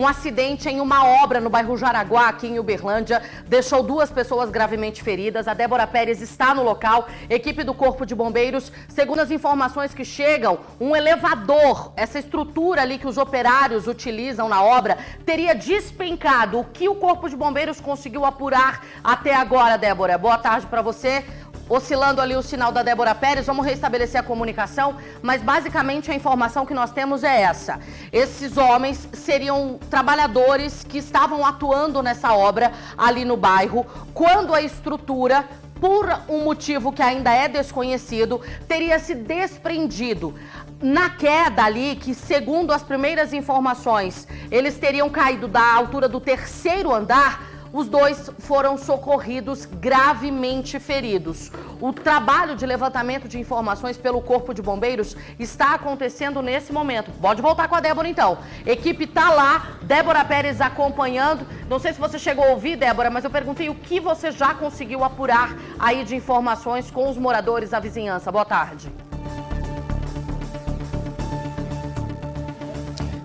Um acidente em uma obra no bairro Jaraguá, aqui em Uberlândia, deixou 2 pessoas gravemente feridas. A Débora Pérez está no local, equipe do Corpo de Bombeiros. Segundo as informações que chegam, um elevador, essa estrutura ali que os operários utilizam na obra, teria despencado. O que o Corpo de Bombeiros conseguiu apurar até agora, Débora? Boa tarde para você. Oscilando ali o sinal da Débora Pérez, vamos restabelecer a comunicação, mas basicamente a informação que nós temos é essa. Esses homens seriam trabalhadores que estavam atuando nessa obra ali no bairro, quando a estrutura, por um motivo que ainda é desconhecido, teria se desprendido. Na queda ali, que segundo as primeiras informações, eles teriam caído da altura do 3º andar, os 2 foram socorridos gravemente feridos. O trabalho de levantamento de informações pelo Corpo de Bombeiros está acontecendo nesse momento. Pode voltar com a Débora, então. Equipe tá lá, Débora Pérez acompanhando. Não sei se você chegou a ouvir, Débora, mas eu perguntei o que você já conseguiu apurar aí de informações com os moradores da vizinhança. Boa tarde.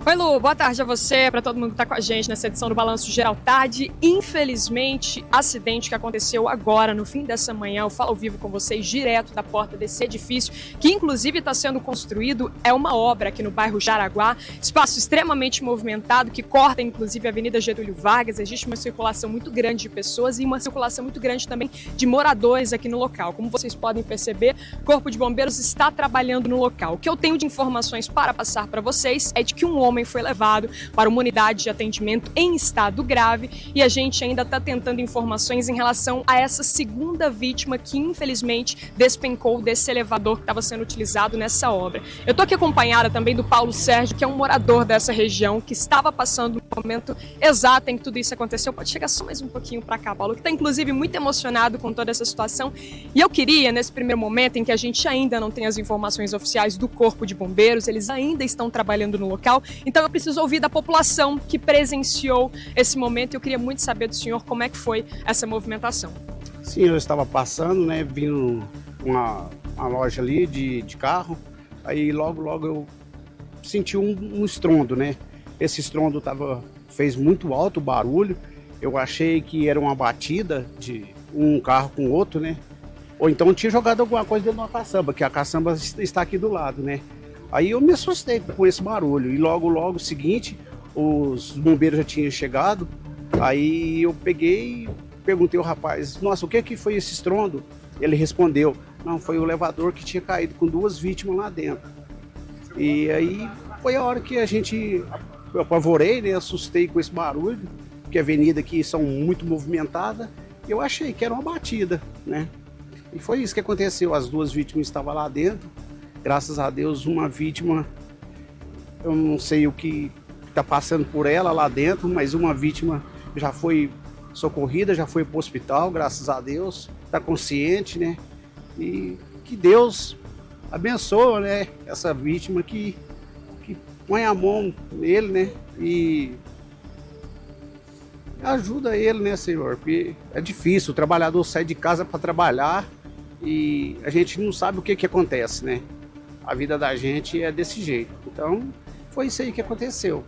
Oi, Lu, boa tarde a você, para todo mundo que está com a gente nessa edição do Balanço Geral Tarde. Infelizmente, acidente que aconteceu agora, no fim dessa manhã, eu falo ao vivo com vocês, direto da porta desse edifício, que inclusive está sendo construído, é uma obra aqui no bairro Jaraguá, espaço extremamente movimentado, que corta inclusive a Avenida Getúlio Vargas. Existe uma circulação muito grande de pessoas e uma circulação muito grande também de moradores aqui no local. Como vocês podem perceber, o Corpo de Bombeiros está trabalhando no local. O que eu tenho de informações para passar para vocês é de que um homem foi levado para uma unidade de atendimento em estado grave e a gente ainda está tentando informações em relação a essa segunda vítima que infelizmente despencou desse elevador que estava sendo utilizado nessa obra. Eu estou aqui acompanhada também do Paulo Sérgio, que é um morador dessa região, que estava passando no momento exato em que tudo isso aconteceu. Pode chegar só mais um pouquinho para cá, Paulo, que está inclusive muito emocionado com toda essa situação. E eu queria, nesse primeiro momento em que a gente ainda não tem as informações oficiais do Corpo de Bombeiros, eles ainda estão trabalhando no local, então eu preciso ouvir da população que presenciou esse momento e eu queria muito saber do senhor como é que foi essa movimentação. Sim, eu estava passando, né, vindo uma loja ali de carro, aí logo eu senti um estrondo, né, esse estrondo fez muito alto o barulho, eu achei que era uma batida de um carro com outro, né, ou então tinha jogado alguma coisa dentro de uma caçamba, que a caçamba está aqui do lado, né. Aí eu me assustei com esse barulho e logo seguinte os bombeiros já tinham chegado, aí eu peguei e perguntei ao rapaz, nossa, o que foi esse estrondo? Ele respondeu, não, foi o elevador que tinha caído com 2 vítimas lá dentro. E aí foi a hora que eu apavorei, né, assustei com esse barulho, porque a avenida aqui são muito movimentada, e eu achei que era uma batida, né? E foi isso que aconteceu, as 2 vítimas estavam lá dentro. Graças a Deus, uma vítima, eu não sei o que está passando por ela lá dentro, mas uma vítima já foi socorrida, já foi para o hospital, graças a Deus, está consciente, né? E que Deus abençoe, né, essa vítima que põe a mão nele, né? E ajuda ele, né, Senhor? Porque é difícil, o trabalhador sai de casa para trabalhar e a gente não sabe o que acontece, né? A vida da gente é desse jeito. Então, foi isso aí que aconteceu.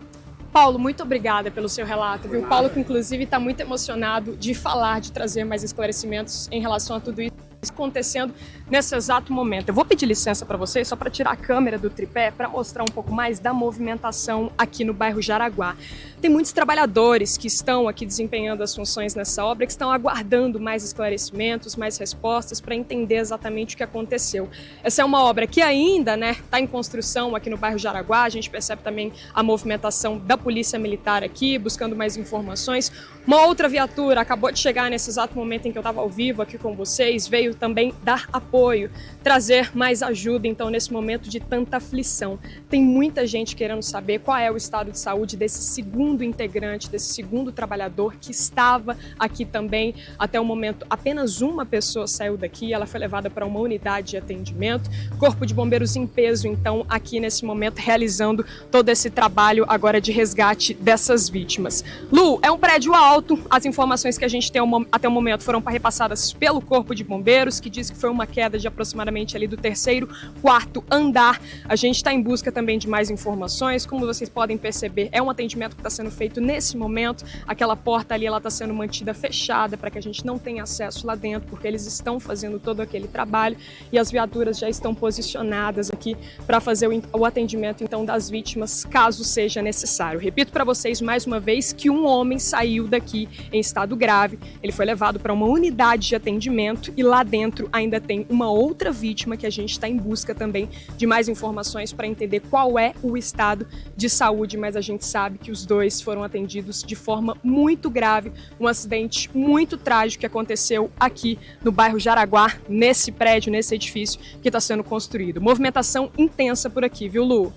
Paulo, muito obrigada pelo seu relato, viu? Paulo, que inclusive está muito emocionado de falar, de trazer mais esclarecimentos em relação a tudo isso acontecendo nesse exato momento. Eu vou pedir licença para vocês, só para tirar a câmera do tripé, para mostrar um pouco mais da movimentação aqui no bairro Jaraguá. Tem muitos trabalhadores que estão aqui desempenhando as funções nessa obra, que estão aguardando mais esclarecimentos, mais respostas para entender exatamente o que aconteceu. Essa é uma obra que ainda, né, está em construção aqui no bairro Jaraguá. A gente percebe também a movimentação da Polícia Militar aqui, buscando mais informações. Uma outra viatura acabou de chegar nesse exato momento em que eu estava ao vivo aqui com vocês, veio também dar apoio, trazer mais ajuda, então, nesse momento de tanta aflição. Tem muita gente querendo saber qual é o estado de saúde desse segundo integrante, desse segundo trabalhador que estava aqui também. Até o momento, apenas uma pessoa saiu daqui, ela foi levada para uma unidade de atendimento. Corpo de Bombeiros em peso, então, aqui nesse momento, realizando todo esse trabalho agora de resgate dessas vítimas. Lu, é um prédio alto, as informações que a gente tem até o momento foram repassadas pelo Corpo de Bombeiros. bombeiros, que diz que foi uma queda de aproximadamente ali do 3º, 4º andar. A gente está em busca também de mais informações. Como vocês podem perceber, é um atendimento que está sendo feito nesse momento. Aquela porta ali, ela está sendo mantida fechada para que a gente não tenha acesso lá dentro, porque eles estão fazendo todo aquele trabalho e as viaturas já estão posicionadas aqui para fazer o atendimento então das vítimas, caso seja necessário. Repito para vocês mais uma vez que um homem saiu daqui em estado grave. Ele foi levado para uma unidade de atendimento e lá dentro ainda tem uma outra vítima que a gente está em busca também de mais informações para entender qual é o estado de saúde, mas a gente sabe que os dois foram atendidos de forma muito grave. Um acidente muito trágico que aconteceu aqui no bairro Jaraguá, nesse prédio, nesse edifício que está sendo construído. Movimentação intensa por aqui, viu, Lu?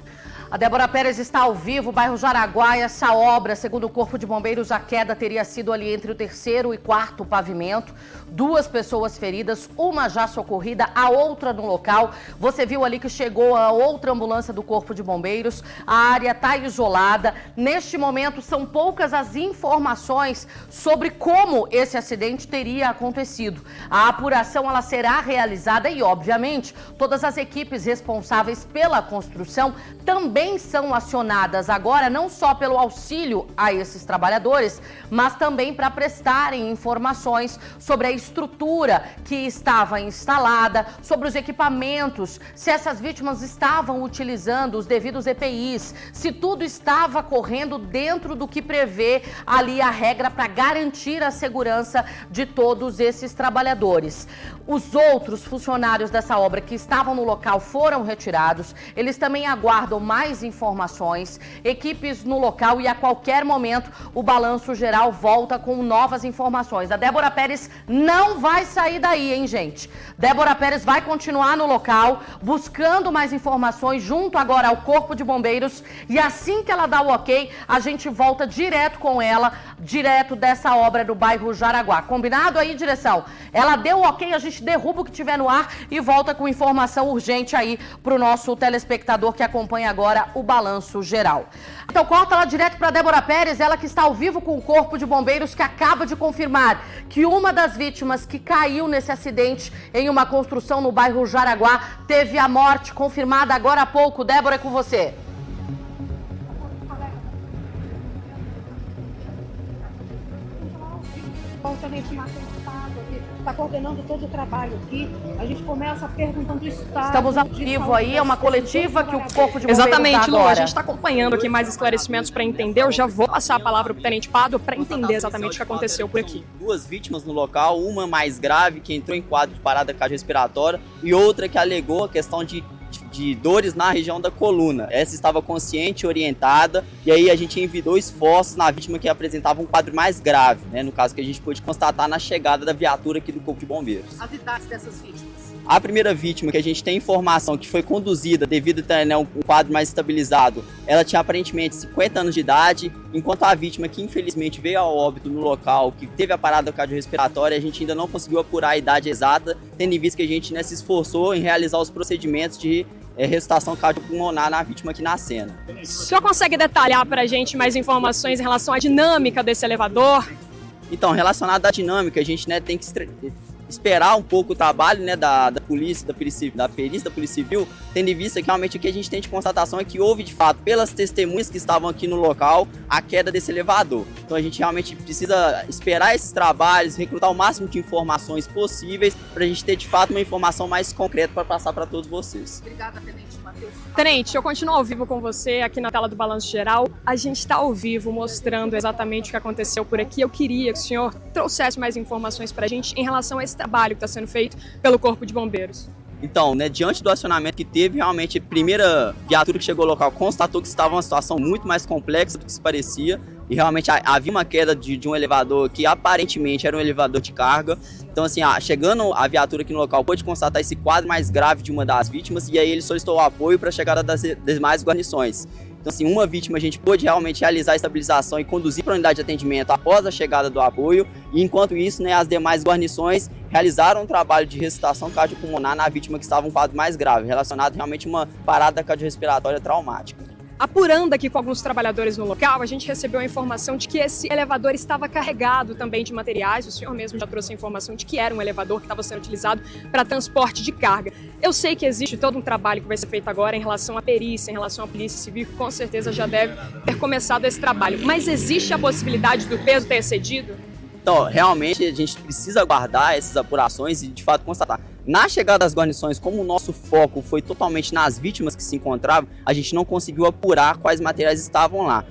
A Débora Pérez está ao vivo, bairro Jaraguá. Essa obra, segundo o Corpo de Bombeiros, a queda teria sido ali entre o 3º e 4º pavimento. 2 pessoas feridas, uma já socorrida, a outra no local. Você viu ali que chegou a outra ambulância do Corpo de Bombeiros. A área está isolada. Neste momento, são poucas as informações sobre como esse acidente teria acontecido. A apuração ela será realizada e, obviamente, todas as equipes responsáveis pela construção também são acionadas agora, não só pelo auxílio a esses trabalhadores, mas também para prestarem informações sobre a estrutura que estava instalada, sobre os equipamentos, se essas vítimas estavam utilizando os devidos EPIs, se tudo estava correndo dentro do que prevê ali a regra para garantir a segurança de todos esses trabalhadores. Os outros funcionários dessa obra que estavam no local foram retirados, eles também aguardam mais informações, equipes no local e a qualquer momento o Balanço Geral volta com novas informações. A Débora Pérez não vai sair daí, hein, gente? Débora Pérez vai continuar no local, buscando mais informações junto agora ao Corpo de Bombeiros e assim que ela dá o ok, a gente volta direto com ela, direto dessa obra do bairro Jaraguá. Combinado aí, direção? Ela deu o ok, a gente derruba o que tiver no ar e volta com informação urgente aí para o nosso telespectador que acompanha agora o Balanço Geral. Então corta lá direto para Débora Pérez, ela que está ao vivo com o Corpo de Bombeiros, que acaba de confirmar que uma das vítimas que caiu nesse acidente em uma construção no bairro Jaraguá teve a morte confirmada agora há pouco. Débora, é com você. Está coordenando todo o trabalho aqui. A gente começa perguntando do estado. Estamos ao vivo aí, é uma coletiva que o Corpo de Bombeiros Exatamente, Lu, a gente está acompanhando aqui mais esclarecimentos para entender. Eu já vou passar a palavra para o Tenente Pádua para entender exatamente o que aconteceu por aqui. 2 vítimas no local, uma mais grave, que entrou em quadro de parada cardiorrespiratória, e outra que alegou a questão de dores na região da coluna. Essa estava consciente, orientada, e aí a gente envidou esforços na vítima que apresentava um quadro mais grave, né? No caso que a gente pôde constatar na chegada da viatura aqui do Corpo de Bombeiros. As idades dessas vítimas? A primeira vítima, que a gente tem informação que foi conduzida devido a ter, né, um quadro mais estabilizado, ela tinha aparentemente 50 anos de idade, enquanto a vítima que infelizmente veio ao óbito no local, que teve a parada cardiorrespiratória, a gente ainda não conseguiu apurar a idade exata, tendo em vista que a gente, né, se esforçou em realizar os procedimentos de ressuscitação cardiopulmonar na vítima aqui na cena. O senhor consegue detalhar para a gente mais informações em relação à dinâmica desse elevador? Então, relacionado à dinâmica, a gente, né, tem que esperar um pouco o trabalho, né, da perícia da Polícia Civil, tendo em vista que realmente o que a gente tem de constatação é que houve, de fato, pelas testemunhas que estavam aqui no local, a queda desse elevador. Então a gente realmente precisa esperar esses trabalhos, recrutar o máximo de informações possíveis para a gente ter, de fato, uma informação mais concreta para passar para todos vocês. Obrigada, Tenente Matheus. Tenente, eu continuo ao vivo com você aqui na tela do Balanço Geral. A gente está ao vivo mostrando exatamente o que aconteceu por aqui. Eu queria que o senhor trouxesse mais informações para a gente em relação a esse trabalho que está sendo feito pelo Corpo de Bombeiros. Então, né, diante do acionamento que teve, realmente a primeira viatura que chegou ao local constatou que estava uma situação muito mais complexa do que se parecia e realmente havia uma queda de um elevador que aparentemente era um elevador de carga. Então, assim, chegando a viatura aqui no local, pôde constatar esse quadro mais grave de uma das vítimas e aí ele solicitou o apoio para a chegada das demais guarnições. Então, assim, uma vítima a gente pôde realmente realizar a estabilização e conduzir para a unidade de atendimento após a chegada do apoio. E enquanto isso, né, as demais guarnições realizaram um trabalho de ressuscitação cardiopulmonar na vítima que estava em um quadro mais grave, relacionado realmente a uma parada cardiorrespiratória traumática. Apurando aqui com alguns trabalhadores no local, a gente recebeu a informação de que esse elevador estava carregado também de materiais. O senhor mesmo já trouxe a informação de que era um elevador que estava sendo utilizado para transporte de carga. Eu sei que existe todo um trabalho que vai ser feito agora em relação à perícia, em relação à Polícia Civil, que com certeza já deve ter começado esse trabalho. Mas existe a possibilidade do peso ter excedido? Então, realmente, a gente precisa aguardar essas apurações e, de fato, constatar. Na chegada das guarnições, como o nosso foco foi totalmente nas vítimas que se encontravam, a gente não conseguiu apurar quais materiais estavam lá.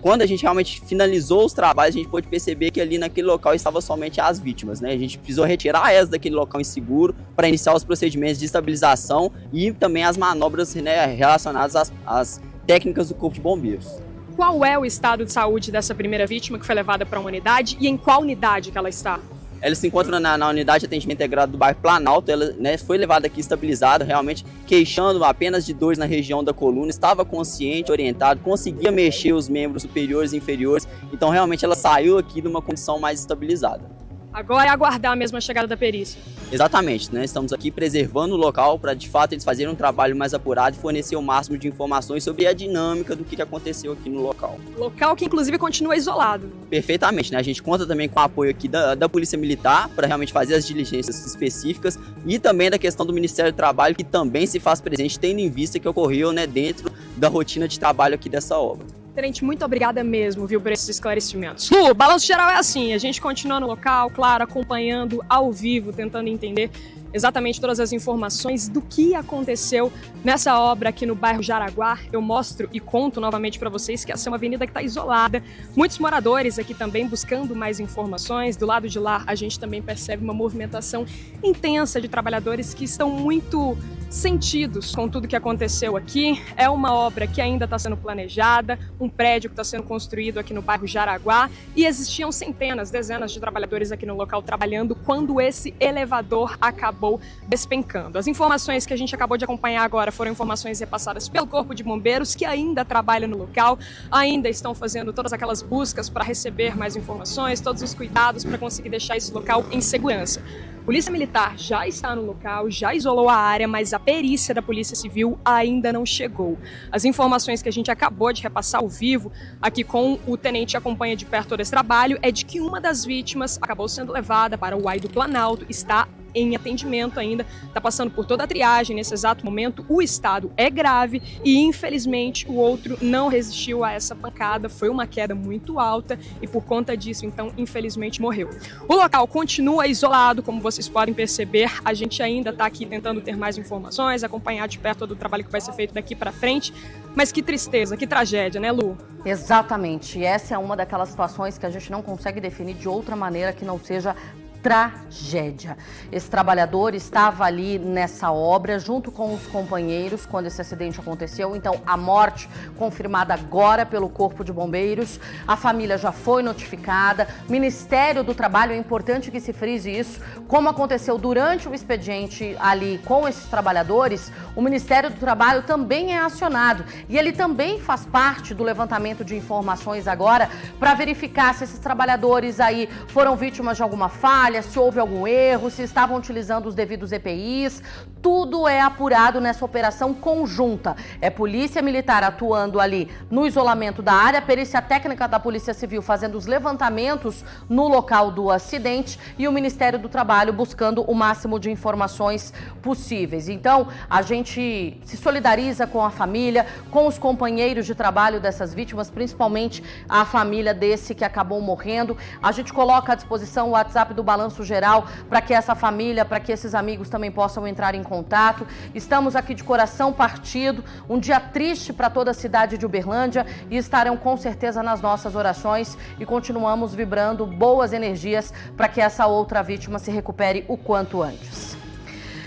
Quando a gente realmente finalizou os trabalhos, a gente pôde perceber que ali naquele local estava somente as vítimas, né? A gente precisou retirar elas daquele local inseguro para iniciar os procedimentos de estabilização e também as manobras, né, relacionadas às técnicas do Corpo de Bombeiros. Qual é o estado de saúde dessa primeira vítima que foi levada para uma unidade e em qual unidade que ela está? Ela se encontra na unidade de atendimento integrado do bairro Planalto. Ela, né, foi levada aqui estabilizada, realmente queixando apenas de dores na região da coluna, estava consciente, orientado, conseguia mexer os membros superiores e inferiores, então realmente ela saiu aqui numa condição mais estabilizada. Agora é aguardar mesmo a chegada da perícia. Exatamente, né? Estamos aqui preservando o local para, de fato, eles fazerem um trabalho mais apurado e fornecer o máximo de informações sobre a dinâmica do que aconteceu aqui no local. Local que, inclusive, continua isolado. Perfeitamente, né? A gente conta também com o apoio aqui da Polícia Militar para realmente fazer as diligências específicas e também da questão do Ministério do Trabalho, que também se faz presente, tendo em vista que ocorreu, né, dentro da rotina de trabalho aqui dessa obra. Tenente, muito obrigada mesmo, viu, por esses esclarecimentos. Lu, Balanço Geral é assim, a gente continua no local, claro, acompanhando ao vivo, tentando entender exatamente todas as informações do que aconteceu nessa obra aqui no bairro Jaraguá. Eu mostro e conto novamente para vocês que essa é uma avenida que está isolada. Muitos moradores aqui também buscando mais informações. Do lado de lá, a gente também percebe uma movimentação intensa de trabalhadores que estão muito sentidos com tudo que aconteceu aqui. É uma obra que ainda está sendo planejada, um prédio que está sendo construído aqui no bairro Jaraguá, e existiam centenas, dezenas de trabalhadores aqui no local trabalhando quando esse elevador acabou despencando. As informações que a gente acabou de acompanhar agora foram informações repassadas pelo Corpo de Bombeiros, que ainda trabalha no local, ainda estão fazendo todas aquelas buscas para receber mais informações, todos os cuidados para conseguir deixar esse local em segurança. A Polícia Militar já está no local, já isolou a área, mas a perícia da Polícia Civil ainda não chegou. As informações que a gente acabou de repassar ao vivo, aqui com o tenente que acompanha de perto todo esse trabalho, é de que uma das vítimas acabou sendo levada para o UAI do Planalto, está em atendimento ainda, está passando por toda a triagem nesse exato momento. O estado é grave e, infelizmente, o outro não resistiu a essa pancada. Foi uma queda muito alta e, por conta disso, então, infelizmente, morreu. O local continua isolado, como vocês podem perceber. A gente ainda está aqui tentando ter mais informações, acompanhar de perto todo o trabalho que vai ser feito daqui para frente. Mas que tristeza, que tragédia, né, Lu? Exatamente. Essa é uma daquelas situações que a gente não consegue definir de outra maneira que não seja tragédia. Esse trabalhador estava ali nessa obra junto com os companheiros quando esse acidente aconteceu. Então, a morte confirmada agora pelo Corpo de Bombeiros. A família já foi notificada. Ministério do Trabalho, é importante que se frise isso. Como aconteceu durante o expediente ali com esses trabalhadores, o Ministério do Trabalho também é acionado. E ele também faz parte do levantamento de informações agora para verificar se esses trabalhadores aí foram vítimas de alguma falha, se houve algum erro, se estavam utilizando os devidos EPIs. Tudo é apurado nessa operação conjunta. É Polícia Militar atuando ali no isolamento da área, perícia técnica da Polícia Civil fazendo os levantamentos no local do acidente e o Ministério do Trabalho buscando o máximo de informações possíveis. Então, a gente se solidariza com a família, com os companheiros de trabalho dessas vítimas, principalmente a família desse que acabou morrendo. A gente coloca à disposição o WhatsApp do Balanço Geral para que essa família, para que esses amigos também possam entrar em contato. Estamos aqui de coração partido, um dia triste para toda a cidade de Uberlândia e estarão com certeza nas nossas orações e continuamos vibrando boas energias para que essa outra vítima se recupere o quanto antes.